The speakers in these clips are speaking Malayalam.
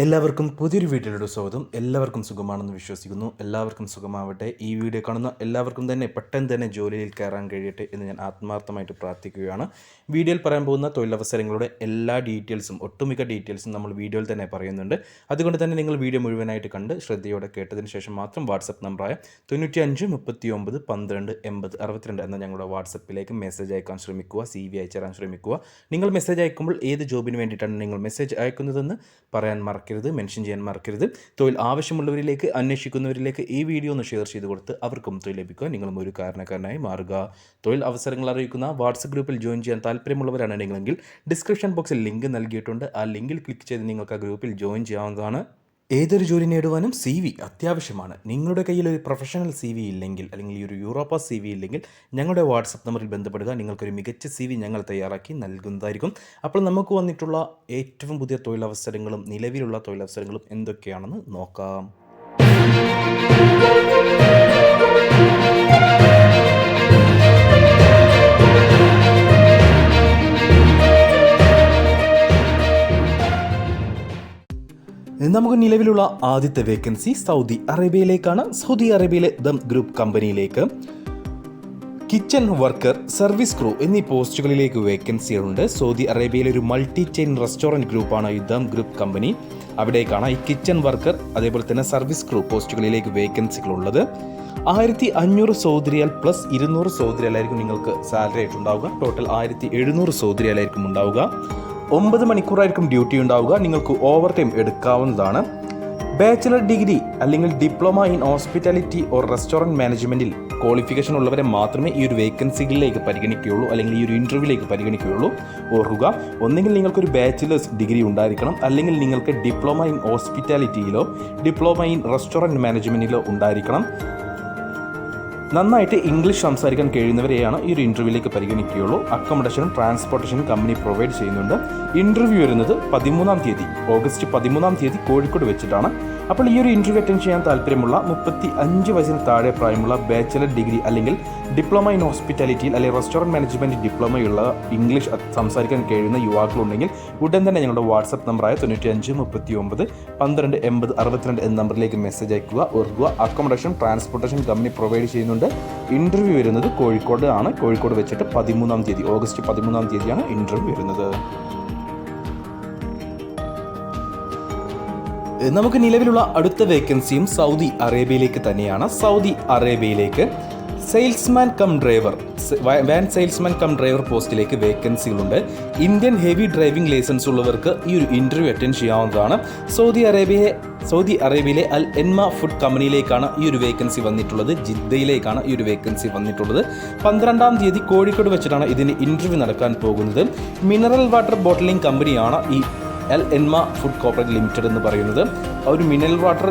എല്ലാവർക്കും പുതിയൊരു വീഡിയോയുടെ സ്വാഗതം. എല്ലാവർക്കും സുഖമാണെന്ന് വിശ്വസിക്കുന്നു. എല്ലാവർക്കും സുഖമാവട്ടെ. ഈ വീഡിയോ കാണുന്ന എല്ലാവർക്കും തന്നെ പെട്ടെന്ന് തന്നെ ജോലിയിൽ കയറാൻ കഴിയട്ടെ എന്ന് ഞാൻ ആത്മാർത്ഥമായിട്ട് പ്രാർത്ഥിക്കുകയാണ്. വീഡിയോയിൽ പറയാൻ പോകുന്ന തൊഴിലവസരങ്ങളുടെ എല്ലാ ഡീറ്റെയിൽസും ഒട്ടുമിക്ക ഡീറ്റെയിൽസും നമ്മൾ വീഡിയോയിൽ തന്നെ പറയുന്നുണ്ട്. അതുകൊണ്ട് തന്നെ നിങ്ങൾ വീഡിയോ മുഴുവനായിട്ട് കണ്ട് ശ്രദ്ധയോടെ കേട്ടതിന് ശേഷം മാത്രം വാട്സപ്പ് നമ്പറായ 95 39 12 80 62 എന്ന ഞങ്ങളുടെ വാട്സപ്പിലേക്ക് മെസ്സേജ് അയക്കാൻ ശ്രമിക്കുക. CV അയച്ചു തരാൻ ശ്രമിക്കുക. നിങ്ങൾ മെസ്സേജ് അയക്കുമ്പോൾ ഏത് ജോബിന് വേണ്ടിയിട്ടാണ് നിങ്ങൾ മെസ്സേജ് അയക്കുന്നതെന്ന് പറയാൻ മെൻഷൻ ചെയ്യാൻ മറക്കരുത്. തൊഴിൽ ആവശ്യമുള്ളവരിലേക്ക്, അന്വേഷിക്കുന്നവരിലേക്ക് ഈ വീഡിയോ ഒന്ന് ഷെയർ ചെയ്ത് കൊടുത്ത് അവർക്കും തൊഴിൽ ലഭിക്കുക നിങ്ങളും ഒരു കാരണക്കാരനായി മാറുക. തൊഴിൽ അവസരങ്ങൾ അറിയിക്കുന്ന വാട്സപ്പ് ഗ്രൂപ്പിൽ ജോയിൻ ചെയ്യാൻ താല്പര്യമുള്ളവരാണ് നിങ്ങളെങ്കിൽ ഡിസ്ക്രിപ്ഷൻ ബോക്സിൽ ലിങ്ക് നൽകിയിട്ടുണ്ട്. ആ ലിങ്കിൽ ക്ലിക്ക് ചെയ്ത് നിങ്ങൾക്ക് ആ ഗ്രൂപ്പിൽ ജോയിൻ ചെയ്യാവുന്നതാണ്. ഏതൊരു ജോലി നേടുവാനും CV അത്യാവശ്യമാണ്. നിങ്ങളുടെ കയ്യിൽ ഒരു പ്രൊഫഷണൽ CV ഇല്ലെങ്കിൽ, അല്ലെങ്കിൽ ഒരു യൂറോപ്പ CV ഇല്ലെങ്കിൽ ഞങ്ങളുടെ വാട്സപ്പ് നമ്പറിൽ ബന്ധപ്പെടുക. നിങ്ങൾക്കൊരു മികച്ച CV ഞങ്ങൾ തയ്യാറാക്കി നൽകുന്നതായിരിക്കും. അപ്പോൾ നമുക്ക് വന്നിട്ടുള്ള ഏറ്റവും പുതിയ തൊഴിലവസരങ്ങളും നിലവിലുള്ള തൊഴിലവസരങ്ങളും എന്തൊക്കെയാണെന്ന് നോക്കാം. നമുക്ക് നിലവിലുള്ള ആദ്യത്തെ വേക്കൻസി സൗദി അറേബ്യയിലേക്കാണ്. സൗദി അറേബ്യയിലെ ദം ഗ്രൂപ്പ് കമ്പനിയിലേക്ക് കിച്ചൺ വർക്കർ, സർവീസ് ക്രൂ എന്നീ പോസ്റ്റുകളിലേക്ക് വേക്കൻസികളുണ്ട്. സൗദി അറേബ്യയിലെ ഒരു മൾട്ടി ചെയിൻ റെസ്റ്റോറൻറ്റ് ഗ്രൂപ്പാണ് ഈ ദം ഗ്രൂപ്പ് കമ്പനി. അവിടേക്കാണ് ഈ കിച്ചൺ വർക്കർ അതേപോലെ തന്നെ സർവീസ് ക്രൂ പോസ്റ്റുകളിലേക്ക് വേക്കൻസികളുള്ളത്. 1500 സൗദി റിയാൽ പ്ലസ് 200 സൗദി റിയാലായിരിക്കും നിങ്ങൾക്ക് സാലറി ആയിട്ടുണ്ടാവുക. ടോട്ടൽ 1700 സൗദി റിയാലായിരിക്കും ഉണ്ടാവുക. 9 മണിക്കൂറായിരിക്കും ഡ്യൂട്ടി ഉണ്ടാവുക. നിങ്ങൾക്ക് ഓവർ ടൈം എടുക്കാവുന്നതാണ്. ബാച്ചിലർ ഡിഗ്രി അല്ലെങ്കിൽ diploma in hospitality or restaurant മാനേജ്മെൻറ്റിൽ ക്വാളിഫിക്കേഷൻ ഉള്ളവരെ മാത്രമേ ഈ ഒരു വേക്കൻസികളിലേക്ക് പരിഗണിക്കുകയുള്ളൂ, അല്ലെങ്കിൽ ഈ ഒരു ഇൻ്റർവ്യൂവിലേക്ക് പരിഗണിക്കുകയുള്ളൂ. ഓർക്കുക, ഒന്നെങ്കിൽ നിങ്ങൾക്കൊരു ബാച്ചിലേഴ്സ് ഡിഗ്രി ഉണ്ടായിരിക്കണം, അല്ലെങ്കിൽ നിങ്ങൾക്ക് ഡിപ്ലോമ ഇൻ ഹോസ്പിറ്റാലിറ്റിയിലോ ഡിപ്ലോമ ഇൻ റെസ്റ്റോറൻറ്റ് മാനേജ്മെൻറ്റിലോ ഉണ്ടായിരിക്കണം. നന്നായിട്ട് ഇംഗ്ലീഷ് സംസാരിക്കാൻ കഴിയുന്നവരെയാണ് ഈ ഒരു ഇൻ്റർവ്യൂവിലേക്ക് പരിഗണിക്കുകയുള്ളൂ. അക്കോമഡേഷനും ട്രാൻസ്പോർട്ടേഷനും കമ്പനി പ്രൊവൈഡ് ചെയ്യുന്നുണ്ട്. ഇൻ്റർവ്യൂ വരുന്നത് 13-ാം തീയതി, ഓഗസ്റ്റ് 13-ാം തീയതി കോഴിക്കോട് വെച്ചിട്ടാണ്. അപ്പോൾ ഈ ഒരു ഇൻ്റർവ്യൂ അറ്റൻഡ് ചെയ്യാൻ താല്പര്യമുള്ള 35 വയസ്സിന് താഴെ പ്രായമുള്ള ബാച്ചിലർ ഡിഗ്രി അല്ലെങ്കിൽ ഡിപ്ലോമ ഇൻ ഹോസ്പിറ്റാലിറ്റിയിൽ അല്ലെങ്കിൽ റെസ്റ്റോറൻറ്റ് മാനേജ്മെൻറ്റ് ഡിപ്ലോമയുള്ള ഇംഗ്ലീഷ് സംസാരിക്കാൻ കഴിയുന്ന യുവാക്കളുണ്ടെങ്കിൽ ഉടൻ തന്നെ ഞങ്ങളുടെ വാട്സപ്പ് നമ്പറായ 95 39 12 80 62 എന്ന നമ്പറിലേക്ക് മെസ്സേജ് അയക്കുക. ഓർക്കുക, അക്കോമഡേഷൻ ട്രാൻസ്പോർട്ടേഷൻ കമ്പനി പ്രൊവൈഡ് ചെയ്യുന്നുണ്ട്. ഇൻ്റർവ്യൂ വരുന്നത് കോഴിക്കോട് ആണ്. കോഴിക്കോട് വെച്ചിട്ട് 13-ാം തീയതി, ഓഗസ്റ്റ് 13-ാം തീയതിയാണ് ഇൻ്റർവ്യൂ വരുന്നത്. നമുക്ക് നിലവിലുള്ള അടുത്ത വേക്കൻസിയും സൗദി അറേബ്യയിലേക്ക് തന്നെയാണ്. സൗദി അറേബ്യയിലേക്ക് salesman cum driver, van salesman cum driver പോസ്റ്റിലേക്ക് വേക്കൻസികളുണ്ട്. ഇന്ത്യൻ ഹെവി ഡ്രൈവിംഗ് ലൈസൻസ് ഉള്ളവർക്ക് ഈ ഒരു ഇൻ്റർവ്യൂ അറ്റൻഡ് ചെയ്യാവുന്നതാണ്. സൗദി അറേബ്യയിലെ അൽ എൻമ ഫുഡ് കമ്പനിയിലേക്കാണ് ഈ ഒരു വേക്കൻസി വന്നിട്ടുള്ളത്. ജിദ്ദയിലേക്കാണ് ഈ ഒരു വേക്കൻസി വന്നിട്ടുള്ളത്. 12-ാം തീയതി കോഴിക്കോട് വെച്ചിട്ടാണ് ഇതിന് ഇൻ്റർവ്യൂ നടക്കാൻ പോകുന്നത്. മിനറൽ വാട്ടർ ബോട്ടിലിംഗ് കമ്പനിയാണ് ഈ അൽ എൻമ ഫുഡ് കോർപ്പറേറ്റ് ലിമിറ്റഡ് എന്ന് പറയുന്നത്. ആ ഒരു മിനറൽ വാട്ടർ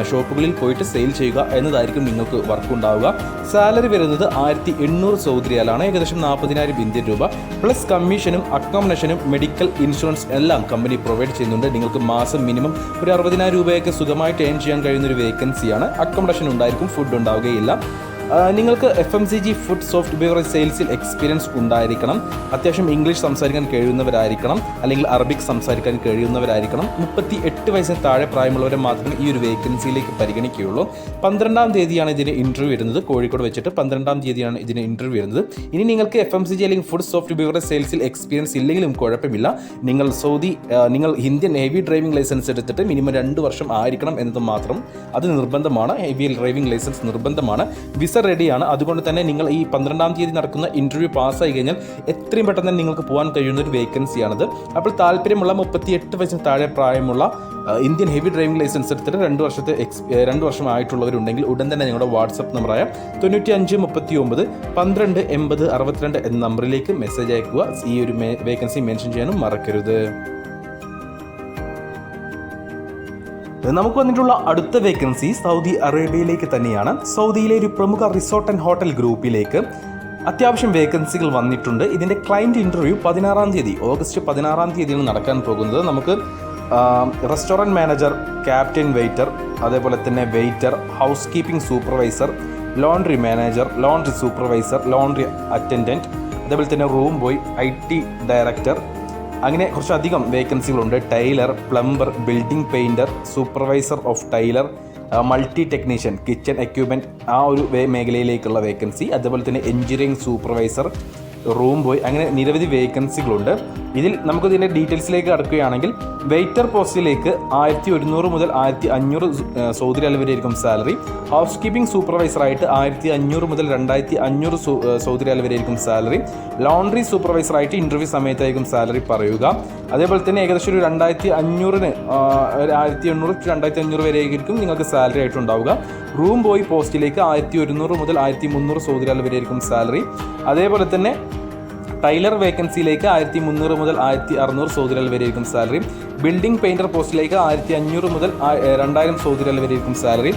ഷോപ്പുകളിൽ പോയിട്ട് സെയിൽ ചെയ്യുക എന്നതായിരിക്കും നിങ്ങൾക്ക് വർക്ക് ഉണ്ടാവുക. സാലറി വരുന്നത് 1800 സൗദി റിയാലാണ്, ഏകദേശം 40,000 ഇന്ത്യൻ രൂപ. പ്ലസ് കമ്മീഷനും അക്കോമഡേഷനും മെഡിക്കൽ ഇൻഷുറൻസ് എല്ലാം കമ്പനി പ്രൊവൈഡ് ചെയ്യുന്നുണ്ട്. നിങ്ങൾക്ക് മാസം മിനിമം ഒരു 60,000 രൂപയൊക്കെ സുഖമായിട്ട് ഏൺ ചെയ്യാൻ കഴിയുന്ന ഒരു വേക്കൻസിയാണ്. അക്കോമഡേഷൻ ഉണ്ടായിരിക്കും, ഫുഡ് ഉണ്ടാവുകയില്ല. നിങ്ങൾക്ക് FMCG ഫുഡ് സോഫ്റ്റ് ബിവറേജ് സെയിൽസിൽ എക്സ്പീരിയൻസ് ഉണ്ടായിരിക്കണം. അത്യാവശ്യം ഇംഗ്ലീഷ് സംസാരിക്കാൻ കഴിയുന്നവരായിരിക്കണം, അല്ലെങ്കിൽ അറബിക് സംസാരിക്കാൻ കഴിയുന്നവരായിരിക്കണം. 38 വയസ്സിന് താഴെ പ്രായമുള്ളവരെ മാത്രമേ ഈ ഒരു വേക്കൻസിയിലേക്ക് പരിഗണിക്കുകയുള്ളൂ. 12-ാം തീയതിയാണ് ഇതിന് ഇൻ്റർവ്യൂ വരുന്നത്. കോഴിക്കോട് വെച്ചിട്ട് 12-ാം തീയതിയാണ് ഇതിന് ഇൻ്റർവ്യൂ വരുന്നത്. ഇനി നിങ്ങൾക്ക് FMCG അല്ലെങ്കിൽ ഫുഡ് സോഫ്റ്റ് ബിവറേജ് സെയിൽസിൽ എക്സ്പീരിയൻസ് ഇല്ലെങ്കിലും കുഴപ്പമില്ല. നിങ്ങൾ ഇന്ത്യൻ ഹെവി ഡ്രൈവിംഗ് ലൈസൻസ് എടുത്തിട്ട് മിനിമം 2 വർഷം ആയിരിക്കണം എന്നത് മാത്രം, അത് നിർബന്ധമാണ്. ഹെവി ഡ്രൈവിംഗ് ലൈസൻസ് നിർബന്ധമാണ്. വിസ റെഡിയാണ്. അതുകൊണ്ട് തന്നെ നിങ്ങൾ ഈ 12-ാം തീയതി നടക്കുന്ന ഇൻ്റർവ്യൂ പാസ്സായി കഴിഞ്ഞാൽ എത്രയും പെട്ടെന്ന് തന്നെ നിങ്ങൾക്ക് പോകാൻ കഴിയുന്ന ഒരു വേക്കൻസിയാണത്. അപ്പോൾ താല്പര്യമുള്ള 38 വയസ്സിന് താഴെ പ്രായമുള്ള ഇന്ത്യൻ ഹെവി ഡ്രൈവിംഗ് ലൈസൻസ് എടുത്തിട്ട് 2 വർഷം ആയിട്ടുള്ളവരുണ്ടെങ്കിൽ ഉടൻ തന്നെ ഞങ്ങളുടെ വാട്സപ്പ് നമ്പറായ 95 39 12 80 62 എന്ന നമ്പറിലേക്ക് മെസ്സേജ് അയക്കുക. ഈ ഒരു വേക്കൻസി മെൻഷൻ ചെയ്യാനും മറക്കരുത്. നമുക്ക് വന്നിട്ടുള്ള അടുത്ത വേക്കൻസി സൗദി അറേബ്യയിലേക്ക് തന്നെയാണ്. സൗദിയിലെ ഒരു പ്രമുഖ റിസോർട്ട് ആൻഡ് ഹോട്ടൽ ഗ്രൂപ്പിലേക്ക് അത്യാവശ്യം വേക്കൻസികൾ വന്നിട്ടുണ്ട്. ഇതിൻ്റെ ക്ലയൻറ്റ് ഇൻ്റർവ്യൂ 16-ാം തീയതി, ഓഗസ്റ്റ് 16-ാം തീയതിയാണ് നടക്കാൻ പോകുന്നത്. നമുക്ക് റെസ്റ്റോറൻറ്റ് മാനേജർ, ക്യാപ്റ്റൻ വെയ്റ്റർ, അതേപോലെ തന്നെ waiter, housekeeping supervisor, laundry manager, laundry supervisor, laundry attendant, അതേപോലെ തന്നെ റൂം ബോയ്, IT ഡയറക്ടർ, അങ്ങനെ കുറച്ചധികം വേക്കൻസികളുണ്ട്. Tailor, plumber, building painter, supervisor of tailor, multi technician, kitchen equipment, ആ ഒരു മേഖലയിലേക്കുള്ള വേക്കൻസി. അതുപോലെ തന്നെ എഞ്ചിനീയറിംഗ് സൂപ്പർവൈസർ, റൂം ബോയ്, അങ്ങനെ നിരവധി വേക്കൻസികളുണ്ട്. ഇതിൽ നമുക്കിതിൻ്റെ ഡീറ്റെയിൽസിലേക്ക് കടക്കുകയാണെങ്കിൽ വെയിറ്റർ പോസ്റ്റിലേക്ക് 1100 മുതൽ 1500 സൗദി റിയാൽ വരെയായിരിക്കും സാലറി. ഹൗസ് കീപ്പിംഗ് സൂപ്പർവൈസറായിട്ട് 1500 മുതൽ 2500 സൗദി റിയാൽ വരെയായിരിക്കും സാലറി. ലോണ്ടറി സൂപ്പർവൈസറായിട്ട് ഇൻ്റർവ്യൂ സമയത്തായിരിക്കും സാലറി പറയുക. അതേപോലെ തന്നെ ഏകദേശം ഒരു 2500-ന് 1800 to 2500 വരെയായിരിക്കും നിങ്ങൾക്ക് സാലറി ആയിട്ടുണ്ടാവുക. റൂം ബോയ് പോസ്റ്റിലേക്ക് 1100 മുതൽ 1300 സൗദി റിയാൽ വരെയായിരിക്കും സാലറി. അതേപോലെ തന്നെ ടൈലർ വേക്കൻസിയിലേക്ക് 1300 മുതൽ 1600 സൗദി റിയാൽ വരെയായിരിക്കും സാലറി. ബിൽഡിംഗ് പെയിൻറ്റർ പോസ്റ്റിലേക്ക് 1500 മുതൽ 2000 സൗദി റിയാൽ വരെയായിരിക്കും സാലറി.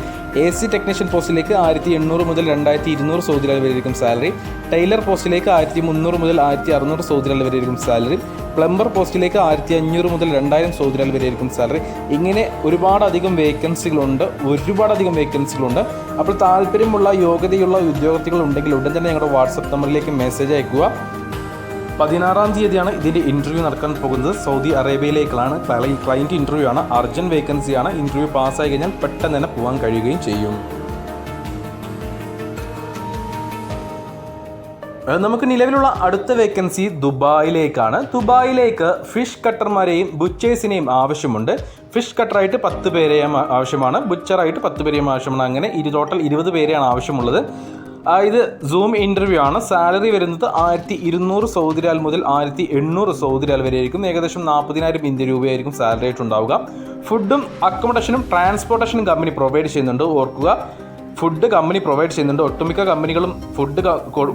AC ടെക്നീഷ്യൻ പോസ്റ്റിലേക്ക് 1800 മുതൽ 2200 സൗദി റിയാൽ വരെയായിരിക്കും സാലറി. ടൈലർ പോസ്റ്റിലേക്ക് 1300 മുതൽ 1600 സൗദി റിയാൽ വരെയായിരിക്കും സാലറി. പ്ലംബർ പോസ്റ്റിലേക്ക് 1500 മുതൽ 2000 സൗദി റിയാൽ വരെയായിരിക്കും സാലറി. ഇങ്ങനെ ഒരുപാടധികം വേക്കൻസികളുണ്ട്. അപ്പോൾ താല്പര്യമുള്ള യോഗ്യതയുള്ള ഉദ്യോഗാർത്ഥികൾ ഉണ്ടെങ്കിൽ ഉടൻ തന്നെ ഞങ്ങളുടെ വാട്സപ്പ് നമ്പറിലേക്ക് മെസ്സേജ് അയക്കുക. 16-ാം തീയതിയാണ് ഇതിൻ്റെ ഇൻ്റർവ്യൂ നടക്കാൻ പോകുന്നത്. സൗദി അറേബ്യയിലേക്കാണ്. ക്ലയൻറ്റ് ഇൻ്റർവ്യൂ ആണ്. അർജൻറ്റ് വേക്കൻസിയാണ്. ഇൻ്റർവ്യൂ പാസ്സായി കഴിഞ്ഞാൽ പെട്ടെന്ന് തന്നെ പോകാൻ കഴിയുകയും ചെയ്യും. നമുക്ക് നിലവിലുള്ള അടുത്ത വേക്കൻസി ദുബായിലേക്കാണ്. ദുബായിലേക്ക് ഫിഷ് കട്ടർമാരെയും ബുച്ചേഴ്സിനെയും ആവശ്യമുണ്ട്. ഫിഷ് കട്ടറായിട്ട് 10 പേരെയും ആവശ്യമാണ്. ബുച്ചറായിട്ട് 10 പേരെയും ആവശ്യമാണ്. അങ്ങനെ ടോട്ടൽ 20 പേരെയാണ് ആവശ്യമുള്ളത്. ഇത് സൂം ഇൻ്റർവ്യൂ ആണ്. സാലറി വരുന്നത് 1200 സൗദി റിയാൽ മുതൽ 1800 സൗദി റിയാൽ വരെയായിരിക്കും. ഏകദേശം 40,000 ഇന്ത്യൻ രൂപയായിരിക്കും സാലറി ആയിട്ടുണ്ടാവുക. ഫുഡും അക്കോമഡേഷനും ട്രാൻസ്പോർട്ടേഷനും കമ്പനി പ്രൊവൈഡ് ചെയ്യുന്നുണ്ട്. ഓർക്കുക, ഫുഡ് കമ്പനി പ്രൊവൈഡ് ചെയ്യുന്നുണ്ട്. ഒട്ടുമിക്ക കമ്പനികളും ഫുഡ്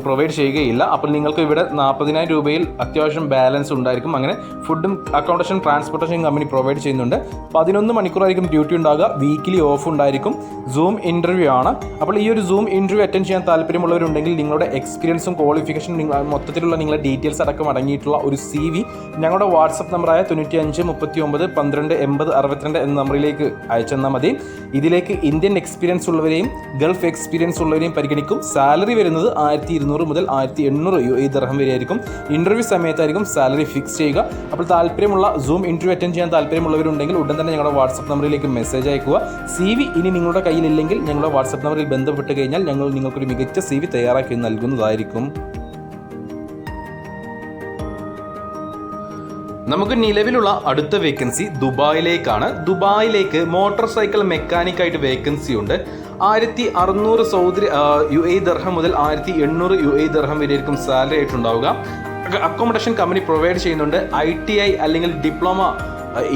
പ്രൊവൈഡ് ചെയ്യുകയില്ല. അപ്പോൾ നിങ്ങൾക്ക് ഇവിടെ 40,000 രൂപയിൽ അത്യാവശ്യം ബാലൻസ് ഉണ്ടായിരിക്കും. അങ്ങനെ ഫുഡും അക്കോമഡേഷൻ ട്രാൻസ്പോർട്ടേഷൻ കമ്പനി പ്രൊവൈഡ് ചെയ്യുന്നുണ്ട്. 11 മണിക്കൂറായിരിക്കും ഡ്യൂട്ടി ഉണ്ടാകുക. വീക്കിലി ഓഫ് ഉണ്ടായിരിക്കും. സൂം ഇൻ്റർവ്യൂ ആണ്. അപ്പോൾ ഈ ഒരു സൂം ഇൻ്റർവ്യൂ അറ്റൻഡ് ചെയ്യാൻ താല്പര്യമുള്ളവരുണ്ടെങ്കിൽ നിങ്ങളുടെ എക്സ്പീരിയൻസും ക്വാളിഫിക്കേഷനും മൊത്തത്തിലുള്ള നിങ്ങളുടെ ഡീറ്റെയിൽസ് അടക്കം അടങ്ങിയിട്ടുള്ള ഒരു CV ഞങ്ങളുടെ വാട്സപ്പ് നമ്പറായ 95 39 12 80 62 എന്ന നമ്പറിലേക്ക് അയച്ചെന്നാൽ മതി. ഇതിലേക്ക് ഇന്ത്യൻ എക്സ്പീരിയൻസ് ഉള്ളവരെയും ഗൾഫ് എക്സ്പീരിയൻസ് ഉള്ളവരെയും പരിഗണിക്കും. സാലറി വരുന്നത് 1200 മുതൽ 1800 UAE ദിർഹം വരെയായിരിക്കും. ഇൻ്റർവ്യൂ സമയത്തായിരിക്കും സാലറി ഫിക്സ് ചെയ്യുക. അപ്പോൾ താല്പര്യമുള്ള സൂം ഇൻ്റർവ്യൂ അറ്റൻഡ് ചെയ്യാൻ താല്പര്യമുള്ളവരുണ്ടെങ്കിൽ ഉടൻ തന്നെ ഞങ്ങളുടെ വാട്സപ്പ് നമ്പറിലേക്ക് മെസ്സേജ് അയക്കുക. CV ഇനി നിങ്ങളുടെ കയ്യിലില്ലെങ്കിൽ ഞങ്ങളുടെ വാട്സപ്പ് നമ്പറിൽ ബന്ധപ്പെട്ട് കഴിഞ്ഞാൽ ഞങ്ങൾ നിങ്ങൾക്കൊരു മികച്ച CV തയ്യാറാക്കി നൽകുന്നതായിരിക്കും. നമുക്ക് നിലവിലുള്ള അടുത്ത വേക്കൻസി ദുബായിലേക്കാണ്. ദുബായിലേക്ക് മോട്ടോർ സൈക്കിൾ മെക്കാനിക്കായിട്ട് വേക്കൻസി ഉണ്ട്. 1600 സൗദി UAE ദിർഹം മുതൽ 1800 UAE ദിർഹം വരെയായിരിക്കും സാലറി ആയിട്ടുണ്ടാവുക. അക്കോമഡേഷൻ കമ്പനി പ്രൊവൈഡ് ചെയ്യുന്നുണ്ട്. ITI അല്ലെങ്കിൽ ഡിപ്ലോമ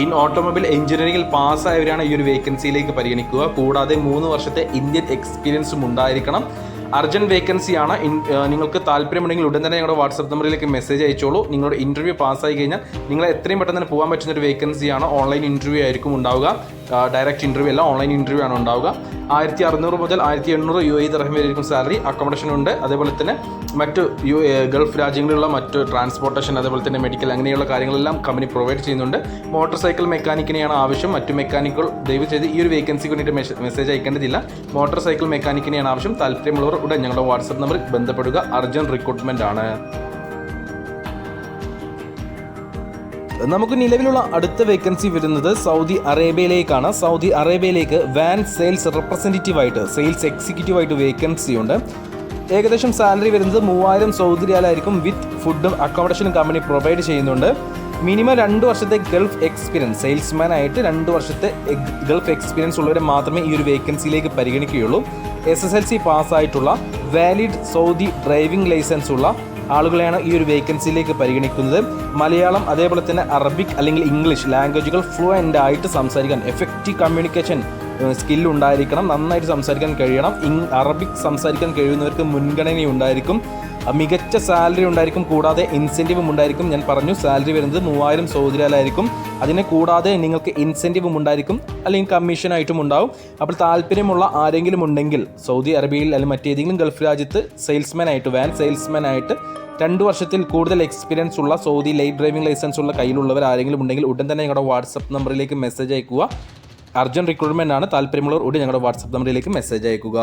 ഇൻ ഓട്ടോമൊബൈൽ എഞ്ചിനീയറിംഗിൽ പാസ്സായവരാണ് ഈ ഒരു വേക്കൻസിയിലേക്ക് പരിഗണിക്കുക. കൂടാതെ 3 വർഷത്തെ ഇന്ത്യൻ എക്സ്പീരിയൻസും ഉണ്ടായിരിക്കണം. അർജൻറ്റ് വേക്കൻസിയാണ്. നിങ്ങൾക്ക് താല്പര്യമുണ്ടെങ്കിൽ ഉടൻ തന്നെ ഞങ്ങളുടെ വാട്സപ്പ് നമ്പറിലേക്ക് മെസ്സേജ് അയച്ചോളൂ. നിങ്ങളുടെ ഇൻ്റർവ്യൂ പാസ്സായി കഴിഞ്ഞാൽ നിങ്ങളെ എത്രയും പെട്ടെന്ന് തന്നെ പോകാൻ പറ്റുന്നൊരു വേക്കൻസിയാണ്. ഓൺലൈൻ ഇൻ്റർവ്യൂ ആയിരിക്കും ഉണ്ടാവുക. ഡയറക്റ്റ് ഇൻ്റർവ്യൂ അല്ല, ഓൺലൈൻ ഇൻ്റർവ്യൂ ആണ് ഉണ്ടാവുക. 1600 മുതൽ 1800 UAE ദിർഹം വരെയായിരിക്കും സാലറി. അക്കോമഡേഷൻ ഉണ്ട്. അതേപോലെ തന്നെ മറ്റ് ഗൾഫ് രാജ്യങ്ങളിലുള്ള മറ്റ് ട്രാൻസ്പോർട്ടേഷൻ, അതേപോലെ തന്നെ മെഡിക്കൽ, അങ്ങനെയുള്ള കാര്യങ്ങളെല്ലാം കമ്പനി പ്രൊവൈഡ് ചെയ്യുന്നുണ്ട്. മോട്ടോർ സൈക്കിൾ മെക്കാനിക്കിനെയാണ് ആവശ്യം. മറ്റു മെക്കാനിക്കുകൾ ദയവ് ചെയ്ത് ഈ ഒരു വേക്കൻസിക്ക് വേണ്ടിയിട്ട് മെസ്സേജ് അയക്കേണ്ടതില്ല. മോട്ടോർ സൈക്കിൾ മെക്കാനിക്കിനെയാണ് ആവശ്യം. താല്പര്യമുള്ളവർ ഉടൻ ഞങ്ങളുടെ വാട്സപ്പ് നമ്പറിൽ ബന്ധപ്പെടുക. അർജന്റ് റിക്രൂട്ട്മെന്റ് ആണ്. നമുക്ക് നിലവിലുള്ള അടുത്ത വേക്കൻസി വരുന്നത് സൗദി അറേബ്യയിലേക്കാണ്. സൗദി അറേബ്യയിലേക്ക് വാൻ സെയിൽസ് റെപ്രസെൻറ്റേറ്റീവായിട്ട്, സെയിൽസ് എക്സിക്യൂട്ടീവായിട്ട് വേക്കൻസി ഉണ്ട്. ഏകദേശം സാലറി വരുന്നത് 3000 സൗദി റിയാലായിരിക്കും. വിത്ത് ഫുഡും അക്കോമഡേഷനും കമ്പനി പ്രൊവൈഡ് ചെയ്യുന്നുണ്ട്. മിനിമം 2 വർഷത്തെ ഗൾഫ് എക്സ്പീരിയൻസ്, സെയിൽസ്മാൻ ആയിട്ട് 2 വർഷത്തെ ഗൾഫ് എക്സ്പീരിയൻസ് ഉള്ളവരെ മാത്രമേ ഈ ഒരു വേക്കൻസിയിലേക്ക് പരിഗണിക്കുകയുള്ളൂ. SSLC പാസ്സായിട്ടുള്ള വാലിഡ് സൗദി ഡ്രൈവിംഗ് ലൈസൻസ് ഉള്ള ആളുകളെയാണ് ഈ ഒരു വേക്കൻസിയിലേക്ക് പരിഗണിക്കുന്നത്. മലയാളം, അതേപോലെ തന്നെ അറബിക് അല്ലെങ്കിൽ ഇംഗ്ലീഷ് ലാംഗ്വേജുകൾ ഫ്ലുവൻ്റ് ആയിട്ട് സംസാരിക്കാൻ, എഫക്റ്റീവ് കമ്മ്യൂണിക്കേഷൻ സ്കില്ലുണ്ടായിരിക്കണം. നന്നായിട്ട് സംസാരിക്കാൻ കഴിയണം. അറബിക് സംസാരിക്കാൻ കഴിയുന്നവർക്ക് മുൻഗണന ഉണ്ടായിരിക്കും. മികച്ച സാലറി ഉണ്ടായിരിക്കും. കൂടാതെ ഇൻസെൻറ്റീവും ഉണ്ടായിരിക്കും. ഞാൻ പറഞ്ഞു, സാലറി വരുന്നത് 3000 സൗദി റിയാലായിരിക്കും. അതിനെ കൂടാതെ നിങ്ങൾക്ക് ഇൻസെൻറ്റീവും ഉണ്ടായിരിക്കും, അല്ലെങ്കിൽ കമ്മീഷനായിട്ടും ഉണ്ടാവും. അപ്പോൾ താല്പര്യമുള്ള ആരെങ്കിലും ഉണ്ടെങ്കിൽ സൗദി അറേബ്യയിൽ അല്ലെങ്കിൽ മറ്റേതെങ്കിലും ഗൾഫ് രാജ്യത്ത് സെയിൽസ്മാൻ ആയിട്ട്, വാൻ സെയിൽസ്മാൻ ആയിട്ട് 2 വർഷത്തിൽ കൂടുതൽ എക്സ്പീരിയൻസ് ഉള്ള സൗദി ലൈറ്റ് ഡ്രൈവിംഗ് ലൈസൻസ് ഉള്ള കയ്യിലുള്ളവർ ആരെങ്കിലും ഉണ്ടെങ്കിൽ ഉടൻ തന്നെ ഞങ്ങളുടെ വാട്സപ്പ് നമ്പറിലേക്ക് മെസ്സേജ് അയക്കുക. അർജന്റ് റിക്രൂട്ട്മെന്റ് ആണ്. താല്പര്യമുള്ളവർ ഉടൻ ഞങ്ങളുടെ വാട്സപ്പ് നമ്പറിലേക്ക് മെസ്സേജ് അയക്കുക.